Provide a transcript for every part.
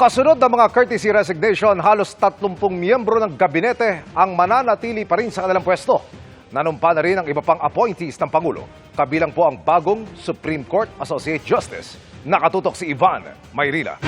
Kasunod ng mga courtesy resignation, halos 30 miyembro ng gabinete ang mananatili pa rin sa kanilang pwesto. Nanumpa na rin ang iba pang appointees ng Pangulo. Kabilang po ang bagong Supreme Court Associate Justice. Nakatutok si Ivan Mayrila.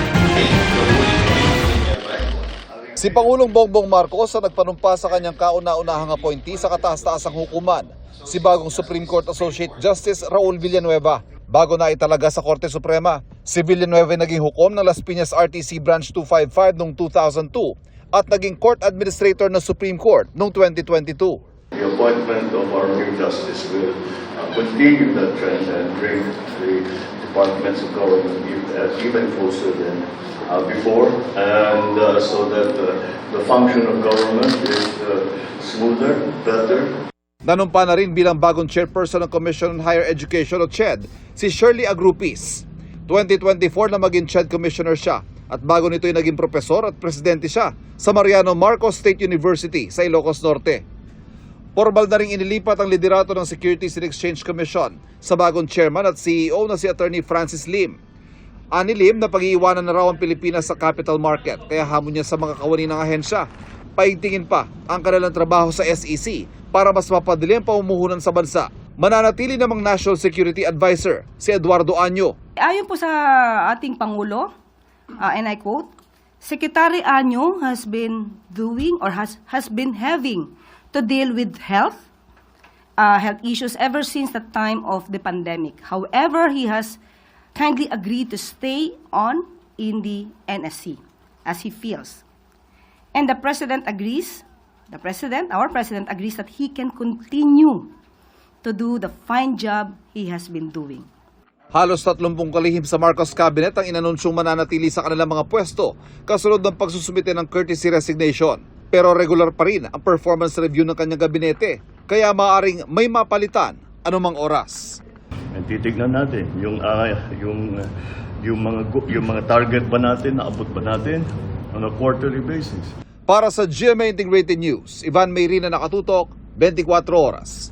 Si Pangulong Bongbong Marcos ang nagpanumpa sa kanyang kauna-unahang appointee sa kataas-taasang hukuman, si bagong Supreme Court Associate Justice Raul Villanueva. Bago na italaga sa Korte Suprema, si Villanueva naging hukom ng Las Piñas RTC Branch 255 noong 2002 at naging Court Administrator ng Supreme Court noong 2022. The appointment of our new justice will continue that trend and bring the departments of government even closer than before, and so that the function of government is smoother, better. Nanumpa na rin bilang bagong chairperson ng Commission on Higher Education o CHED, si Shirley Agrupis. 2024 na maging CHED Commissioner siya at bago nito ay naging profesor at presidente siya sa Mariano Marcos State University sa Ilocos Norte. Formal na rin inilipat ang liderato ng Securities and Exchange Commission sa bagong chairman at CEO na si Attorney Francis Lim. Ani Lim na pag-iiwanan na raw ang Pilipinas sa capital market kaya hamon niya sa mga kawani ng ahensya. Paigtingin pa ang kanilang trabaho sa SEC para mas mapadali ang pamumuhunan sa bansa. Mananatili namang National Security Advisor si Eduardo Año. Ayon po sa ating Pangulo, and I quote, Secretary Año has been doing or has been having to deal with health issues ever since the time of the pandemic. However, he has kindly agreed to stay on in the NSC as he feels. And the President agrees, our President agrees that he can continue to do the fine job he has been doing. Halos 30 kalihim sa Marcos Cabinet ang inanunsyong mananatili sa kanilang mga pwesto kasunod ng pagsusumite ng courtesy resignation. Pero regular pa rin ang performance review ng kanyang gabinete, kaya maaaring may mapalitan anumang oras. Titignan natin yung mga target ba natin, naabot ba natin on a quarterly basis. Para sa GMA Integrated News, Ivan Mayrina, Nakatutok, 24 Oras.